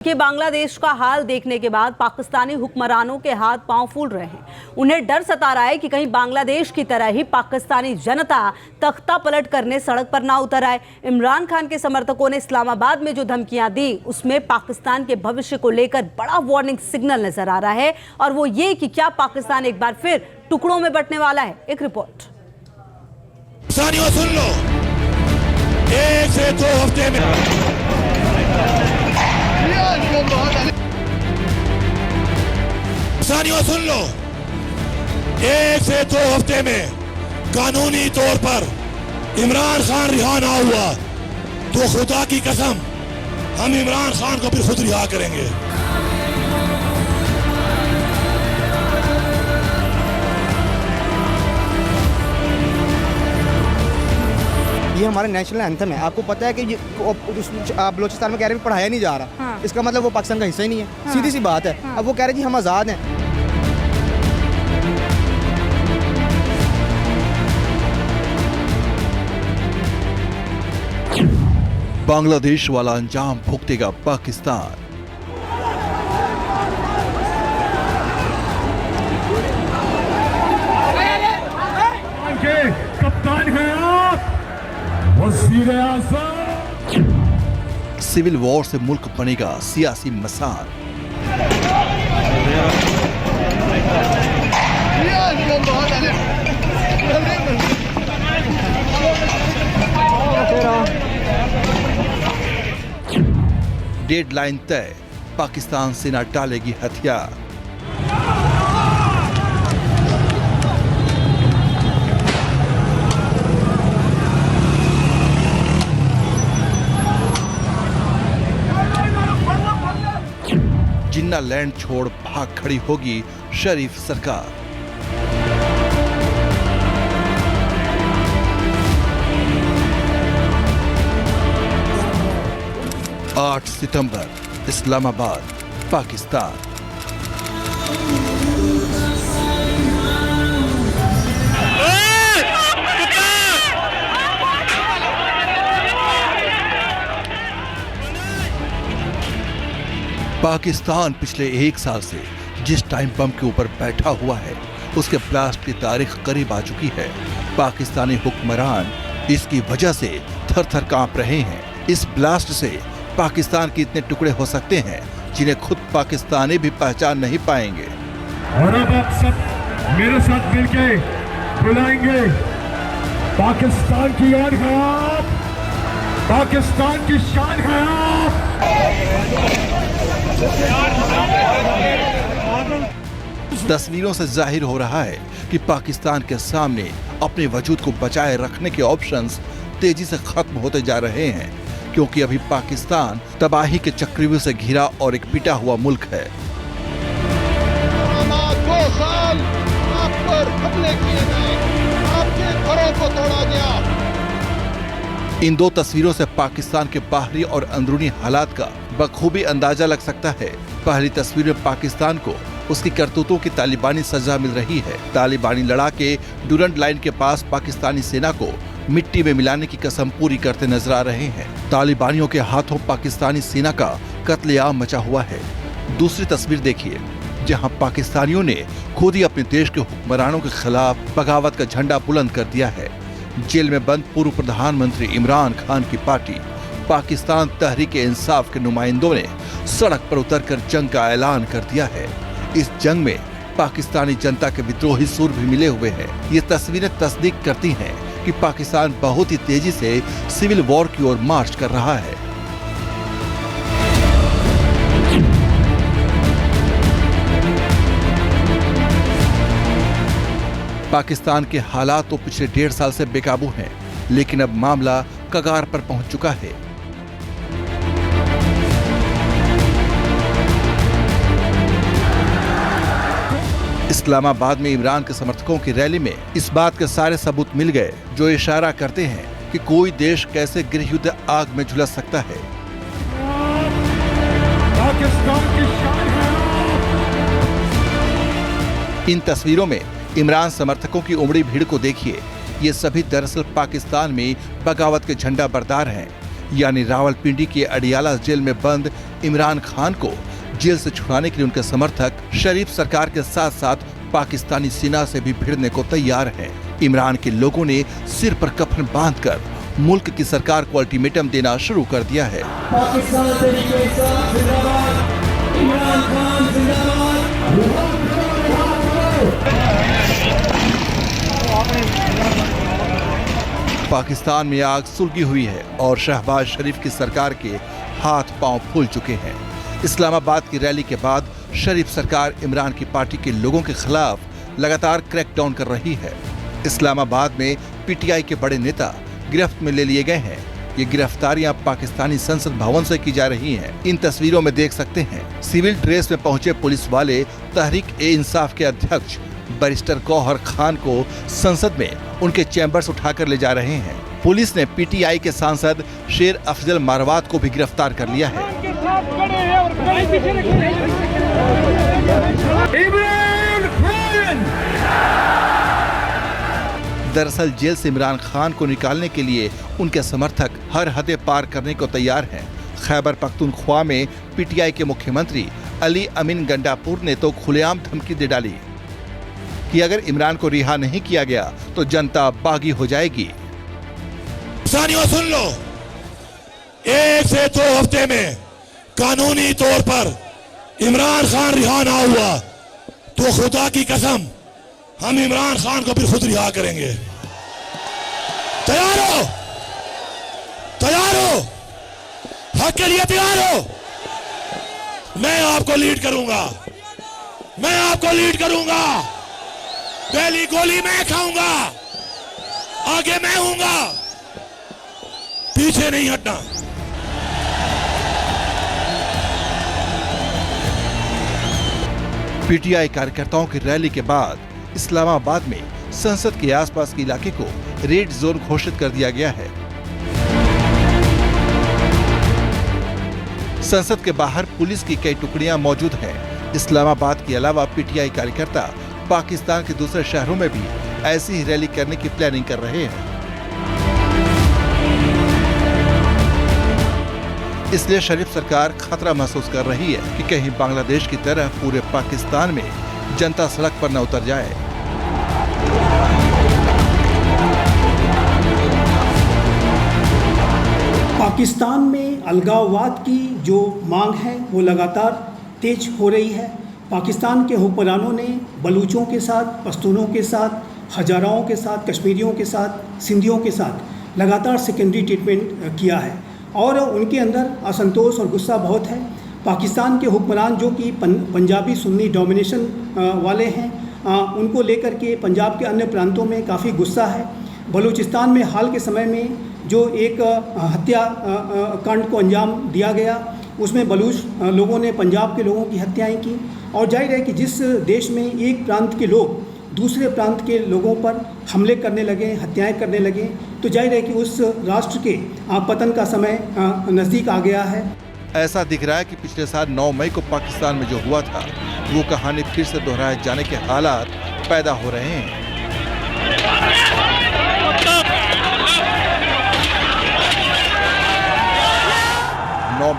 कि बांग्लादेश का हाल देखने के बाद पाकिस्तानी हुक्मरानों के हाथ पांव फूल रहे हैं। उन्हें डर सता रहा है कि कहीं बांग्लादेश की तरह ही पाकिस्तानी जनता तख्ता पलट करने सड़क पर ना उतर आए। इमरान खान के समर्थकों ने इस्लामाबाद में जो धमकियां दी उसमें पाकिस्तान के भविष्य को लेकर बड़ा वार्निंग सिग्नल नजर आ रहा है, और वो ये कि क्या पाकिस्तान एक बार फिर टुकड़ों में बंटने वाला है। एक रिपोर्ट। सुन लो, 1 से 2 हफ्ते में सुन लो, 1 से 2 हफ्ते में कानूनी तौर पर इमरान खान रिहा ना हुआ तो खुदा की कसम हम इमरान खान को फिर खुद रिहा करेंगे। ये हमारा नेशनल एंथम है। आपको पता है कि बलोचिस्तान में कह रहे हैं पढ़ाया नहीं जा रहा। हाँ। इसका मतलब वो पाकिस्तान का हिस्सा ही नहीं है। हाँ। सीधी सी बात है। हाँ। अब वो कह रहे हैं जी हम आज़ाद हैं। बांग्लादेश वाला अंजाम भुगतेगा पाकिस्तान। कप्तान हैं आप, वज़ीर आज़म। सिविल वॉर से मुल्क बनेगा सियासी मसान। डेडलाइन तय, पाकिस्तान सेना डालेगी हथियार। जिन्ना लैंड छोड़ भाग खड़ी होगी शरीफ सरकार। आठ सितंबर, इस्लामाबाद, पाकिस्तान। पाकिस्तान पिछले 1 साल से जिस टाइम बम के ऊपर बैठा हुआ है उसके ब्लास्ट की तारीख करीब आ चुकी है। पाकिस्तानी हुक्मरान इसकी वजह से थर-थर कांप रहे हैं। इस ब्लास्ट से पाकिस्तान के इतने टुकड़े हो सकते हैं जिन्हें खुद पाकिस्तानी भी पहचान नहीं पाएंगे। और अब आप सब मेरे साथ मिलके बुलाएंगे पाकिस्तान की याद है आप, पाकिस्तान की शान है आप। तस्वीरों से जाहिर हो रहा है कि पाकिस्तान के सामने अपने वजूद को बचाए रखने के ऑप्शंस तेजी से खत्म होते जा रहे हैं, क्योंकि अभी पाकिस्तान तबाही के चक्रव्यूह से घिरा और एक पिटा हुआ मुल्क है। 2 साल आप पर हमले किए गए, आपके घरों को तोड़ा गया। इन 2 तस्वीरों से पाकिस्तान के बाहरी और अंदरूनी हालात का बखूबी अंदाजा लग सकता है। पहली तस्वीर में पाकिस्तान को उसकी करतूतों की तालिबानी सजा मिल रही है। तालिबानी लड़ाके डुरंड लाइन के पास पाकिस्तानी सेना को मिट्टी में मिलाने की कसम पूरी करते नजर आ रहे हैं। तालिबानियों के हाथों पाकिस्तानी सेना का कत्लेआम मचा हुआ है। दूसरी तस्वीर देखिए, जहां पाकिस्तानियों ने खुद ही अपने देश के हुक्मरानों के खिलाफ बगावत का झंडा बुलंद कर दिया है। जेल में बंद पूर्व प्रधानमंत्री इमरान खान की पार्टी पाकिस्तान तहरीक-ए-इंसाफ के नुमाइंदों ने सड़क पर उतरकर जंग का ऐलान कर दिया है। इस जंग में पाकिस्तानी जनता के विद्रोही सुर भी मिले हुए हैं। ये तस्वीरें तस्दीक करती हैं कि पाकिस्तान बहुत ही तेजी से सिविल वॉर की ओर मार्च कर रहा है। पाकिस्तान के हालात तो पिछले 1.5 साल से बेकाबू हैं, लेकिन अब मामला कगार पर पहुंच चुका है। इस्लामाबाद में इमरान के समर्थकों की रैली में इस बात के सारे सबूत मिल गए जो इशारा करते हैं कि कोई देश कैसे गृहयुद्ध आग में झुलस सकता है। पाकिस्तान की शान है। इन तस्वीरों में इमरान समर्थकों की उमड़ी भीड़ को देखिए। ये सभी दरअसल पाकिस्तान में बगावत के झंडा बरदार हैं। यानी रावलपिंडी के अडियाला जेल में बंद इमरान खान को जेल से छुड़ाने के लिए उनके समर्थक शरीफ सरकार के साथ साथ पाकिस्तानी सेना से भी भिड़ने को तैयार हैं। इमरान के लोगों ने सिर पर कफन बांधकर मुल्क की सरकार को अल्टीमेटम देना शुरू कर दिया है। पाकिस्तान तरीके इंसाफ जिंदाबाद, इमरान खान जिंदाबाद। पाकिस्तान में आग सुलगी हुई है और शहबाज शरीफ की सरकार के हाथ पांव फूल चुके हैं। इस्लामाबाद की रैली के बाद शरीफ सरकार इमरान की पार्टी के लोगों के खिलाफ लगातार क्रैकडाउन कर रही है। इस्लामाबाद में पीटीआई के बड़े नेता गिरफ्त में ले लिए गए हैं। ये गिरफ्तारियां पाकिस्तानी संसद भवन से की जा रही हैं। इन तस्वीरों में देख सकते हैं सिविल ड्रेस में पहुंचे पुलिस वाले तहरीक-ए-इंसाफ के अध्यक्ष बैरिस्टर गौहर खान को संसद में उनके चैम्बर से उठाकर ले जा रहे हैं। पुलिस ने पीटीआई के सांसद शेर अफजल मारवात को भी गिरफ्तार कर लिया है। दरअसल जेल से इमरान खान को निकालने के लिए उनके समर्थक हर हदें पार करने को तैयार हैं। खैबर पख्तूनख्वा में पीटीआई के मुख्यमंत्री अली अमीन गंडापुर ने तो खुलेआम धमकी दे डाली कि अगर इमरान को रिहा नहीं किया गया तो जनता बागी हो जाएगी। सानियों सुन लो, 1 से 2 हफ्ते में कानूनी तौर पर इमरान खान रिहा ना हुआ तो खुदा की कसम हम इमरान खान को फिर खुद रिहा करेंगे। तैयार हो? तैयार हो? हक के लिए तैयार हो? मैं आपको लीड करूंगा, मैं आपको लीड करूंगा। पहली गोली मैं खाऊंगा, आगे मैं हूंगा, पीछे नहीं हटना। पीटीआई कार्यकर्ताओं की रैली के बाद इस्लामाबाद में संसद के आसपास के इलाके को रेड जोन घोषित कर दिया गया है। संसद के बाहर पुलिस की कई टुकड़ियां मौजूद हैं। इस्लामाबाद के अलावा पीटीआई कार्यकर्ता पाकिस्तान के दूसरे शहरों में भी ऐसी ही रैली करने की प्लानिंग कर रहे हैं। इसलिए शरीफ सरकार खतरा महसूस कर रही है कि कहीं बांग्लादेश की तरह पूरे पाकिस्तान में जनता सड़क पर न उतर जाए। पाकिस्तान में अलगाववाद की जो मांग है वो लगातार तेज हो रही है। पाकिस्तान के हुक्मरानों ने बलूचों के साथ, पश्तूनों के साथ, हजाराओं के साथ, कश्मीरियों के साथ, सिंधियों के साथ लगातार सेकेंडरी ट्रीटमेंट किया है और उनके अंदर असंतोष और गुस्सा बहुत है। पाकिस्तान के हुक्मरान जो कि पंजाबी सुन्नी डोमिनेशन वाले हैं, उनको लेकर के पंजाब के अन्य प्रांतों में काफ़ी गुस्सा है। बलूचिस्तान में हाल के समय में जो एक हत्या कांड को अंजाम दिया गया, उसमें बलूच लोगों ने पंजाब के लोगों की हत्याएं की और जाहिर है कि जिस देश में एक प्रांत के लोग दूसरे प्रांत के लोगों पर हमले करने लगे, हत्याएं करने लगे, तो जाहिर है कि उस राष्ट्र के पतन का समय नज़दीक आ गया है। ऐसा दिख रहा है कि पिछले साल 9 मई को पाकिस्तान में जो हुआ था वो कहानी फिर से दोहराए जाने के हालात पैदा हो रहे हैं।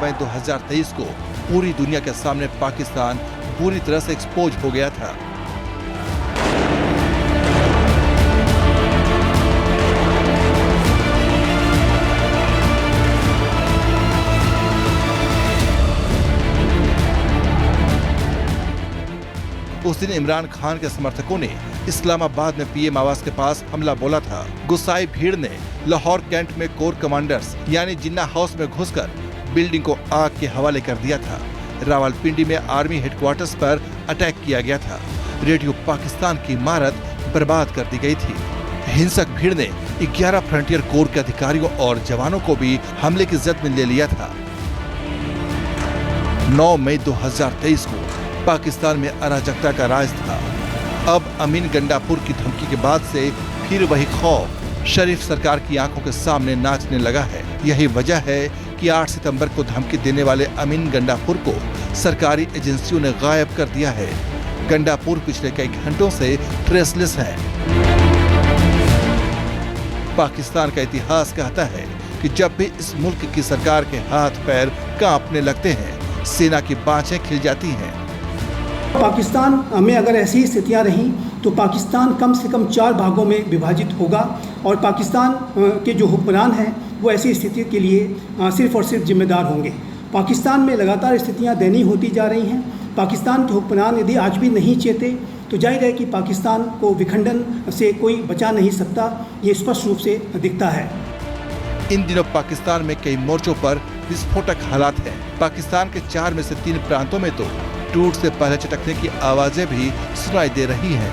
मई 2023 को पूरी दुनिया के सामने पाकिस्तान पूरी तरह से एक्सपोज हो गया था। उस दिन इमरान खान के समर्थकों ने इस्लामाबाद में पीएम आवास के पास हमला बोला था। गुस्साई भीड़ ने लाहौर कैंट में कोर कमांडर्स यानी जिन्ना हाउस में घुसकर बिल्डिंग को आग के हवाले कर दिया था। रावलपिंडी में आर्मी हेडक्वार्टर्स पर अटैक किया गया था। रेडियो पाकिस्तान की इमारत बर्बाद कर दी गई थी। हिंसक भीड़ ने 11 फ्रंटियर कोर के अधिकारियों और जवानों को भी हमले की जद में ले लिया था। 9 मई 2023 को पाकिस्तान में अराजकता का राज था। अब अमीन गंडापुर की धमकी के बाद से फिर वही खौफ शरीफ सरकार की आंखों के सामने नाचने लगा है। यही वजह है कि 8 सितंबर को धमकी देने वाले अमीन गंडापुर को सरकारी एजेंसियों ने गायब कर दिया है। गंडापुर पिछले कई घंटों से ट्रेसलेस है। पाकिस्तान का इतिहास कहता है कि जब भी इस मुल्क की सरकार के हाथ पैर कांपने लगते हैं, सेना की बाँछें खिल जाती हैं। पाकिस्तान में अगर ऐसी स्थितियां रहीं तो पाकिस्तान कम से कम 4 भागों में विभाजित होगा और पाकिस्तान के जो हुक्मरान हैं वो ऐसी स्थिति के लिए सिर्फ और सिर्फ जिम्मेदार होंगे। पाकिस्तान में लगातार स्थितियां दयनीय होती जा रही हैं। पाकिस्तान के हुक्मरान यदि आज भी नहीं चेते तो जाहिर है कि पाकिस्तान को विखंडन से कोई बचा नहीं सकता, ये स्पष्ट रूप से दिखता है। इन दिनों पाकिस्तान में कई मोर्चों पर विस्फोटक हालात हैं। पाकिस्तान के 4 में से 3 प्रांतों में तो टूट से पहले चटकने की आवाजें भी सुनाई दे रही हैं।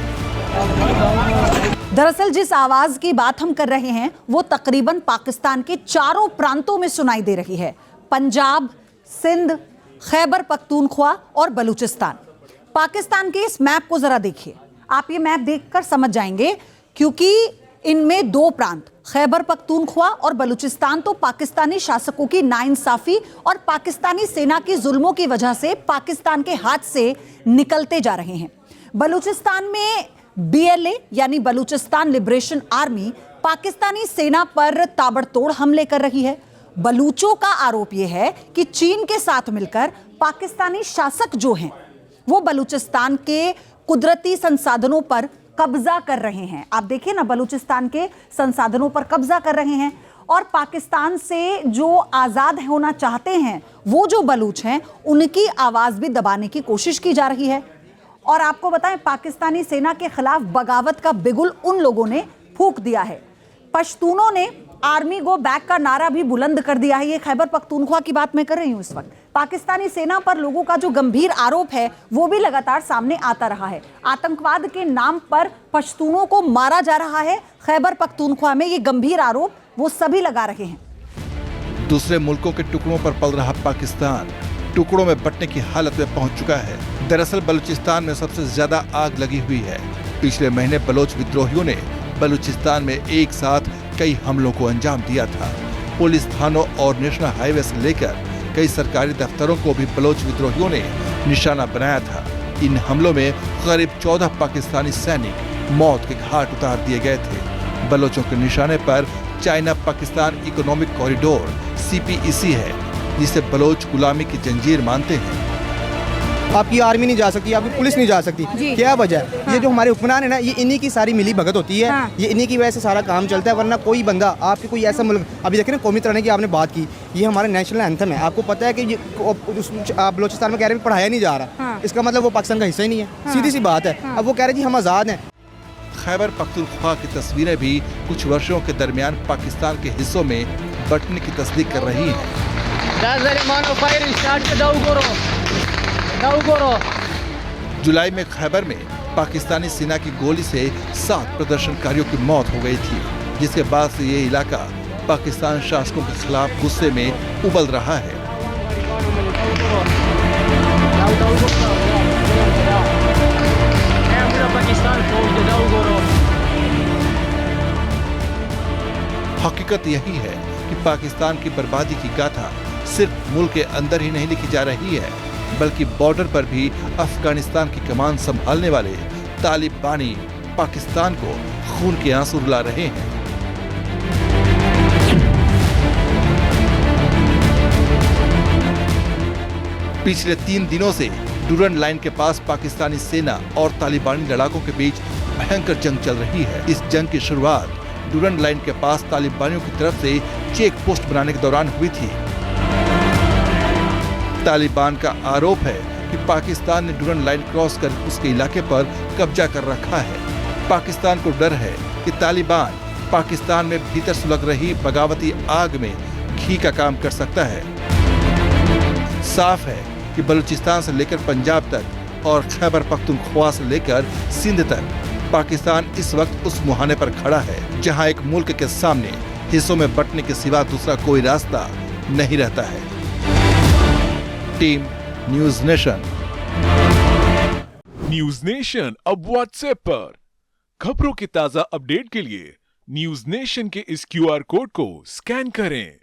दरअसल जिस आवाज की बात हम कर रहे हैं वो तकरीबन पाकिस्तान के 4 प्रांतों में सुनाई दे रही है। पंजाब, सिंध, खैबर पख्तूनख्वा और बलूचिस्तान। पाकिस्तान के इस मैप को जरा देखिए। आप ये मैप देखकर समझ जाएंगे क्योंकि इनमें 2 प्रांत खैबर पख्तूनख्वा और बलूचिस्तान तो पाकिस्तानी शासकों की नाइंसाफी और पाकिस्तानी सेना की जुल्मों की वजह से पाकिस्तान के हाथ से निकलते जा रहे हैं। बलूचिस्तान में BLA यानी बलूचिस्तान लिबरेशन आर्मी पाकिस्तानी सेना पर ताबड़तोड़ हमले कर रही है। बलूचों का आरोप यह है कि चीन के साथ मिलकर पाकिस्तानी शासक जो हैं वो बलूचिस्तान के कुदरती संसाधनों पर कब्जा कर रहे हैं। आप देखिए ना, बलूचिस्तान के संसाधनों पर कब्जा कर रहे हैं और पाकिस्तान से जो आज़ाद होना चाहते हैं वो जो बलूच हैं उनकी आवाज़ भी दबाने की कोशिश की जा रही है। और आपको बताएं, पाकिस्तानी सेना के खिलाफ बगावत का बिगुल उन लोगों ने फूंक दिया है। पश्तूनों ने आर्मी गो बैक का नारा भी बुलंद कर दिया है। ये खैबर पख्तूनख्वा की बात मैं कर रही हूं इस वक्त। पाकिस्तानी सेना पर लोगों का जो गंभीर आरोप है वो भी लगातार सामने आता रहा है। आतंकवाद के नाम पर पश्तूनों को मारा जा रहा है। खैबर पख्तूनख्वा में ये गंभीर आरोप वो सभी लगा रहे हैं। दूसरे मुल्कों के टुकड़ों पर पल रहा पाकिस्तान टुकड़ों में बंटने की हालत में पहुंच चुका है। दरअसल बलूचिस्तान में सबसे ज्यादा आग लगी हुई है। पिछले महीने बलोच विद्रोहियों ने बलूचिस्तान में एक साथ कई हमलों को अंजाम दिया था। पुलिस थानों और नेशनल हाईवे से लेकर कई सरकारी दफ्तरों को भी बलोच विद्रोहियों ने निशाना बनाया था। इन हमलों में करीब 14 पाकिस्तानी सैनिक मौत के घाट उतार दिए गए थे। बलोचों के निशाने पर China Pakistan economic corridor CPEC है, जिसे बलोच गुलामी की जंजीर मानते हैं। आपकी आर्मी नहीं जा सकती, आपकी पुलिस नहीं जा सकती। क्या वजह है? हाँ। ये जो हमारे हुक्मरान है ना, ये इन्हीं की सारी मिली भगत होती है। हाँ। ये इन्हीं की वजह से सारा काम चलता है, वरना कोई बंदा आपके कोई ऐसा मुल्क, अभी देखें ना कौमी तराने की आपने बात की, ये हमारा नेशनल एंथम है। आपको पता है कि बलोचिस्तान में कह रहे हैं पढ़ाया नहीं जा रहा। हाँ। इसका मतलब वो पाकिस्तान का हिस्सा ही नहीं है। हाँ। सीधी सी बात है। हाँ। अब वो कह रहे हैं जी हम आज़ाद हैं। खैबर पख्तूनख्वा की तस्वीरें भी कुछ वर्षों के दरमियान पाकिस्तान के हिस्सों में बंटने की तस्दीक कर रही हैं। जुलाई में खैबर में पाकिस्तानी सेना की गोली से 7 प्रदर्शनकारियों की मौत हो गई थी, जिसके बाद से ये इलाका पाकिस्तान शासकों के खिलाफ गुस्से में उबल रहा है। हकीकत यही है कि पाकिस्तान की बर्बादी की गाथा सिर्फ मुल्क के अंदर ही नहीं लिखी जा रही है, बल्कि बॉर्डर पर भी अफगानिस्तान की कमान संभालने वाले तालिबानी पाकिस्तान को खून के आंसू रुला रहे हैं। पिछले 3 दिनों से डूरन लाइन के पास पाकिस्तानी सेना और तालिबानी लड़ाकों के बीच भयंकर जंग चल रही है। इस जंग की शुरुआत डूरन लाइन के पास तालिबानियों की तरफ से चेक पोस्ट बनाने के दौरान हुई थी। तालिबान का आरोप है कि पाकिस्तान ने डूरन लाइन क्रॉस कर उसके इलाके पर कब्जा कर रखा है। पाकिस्तान को डर है कि तालिबान पाकिस्तान में भीतर सुलग रही बगावती आग में घी का काम कर सकता है। साफ है कि बलूचिस्तान से लेकर पंजाब तक और खैबर पख्तूनख्वा से लेकर सिंध तक पाकिस्तान इस वक्त उस मुहाने पर खड़ा है जहां एक मुल्क के सामने हिस्सों में बंटने के सिवा दूसरा कोई रास्ता नहीं रहता है। Team news nation. News nation अब व्हाट्सएप पर खबरों की ताजा अपडेट के लिए न्यूज़ नेशन के इस QR कोड को स्कैन करें।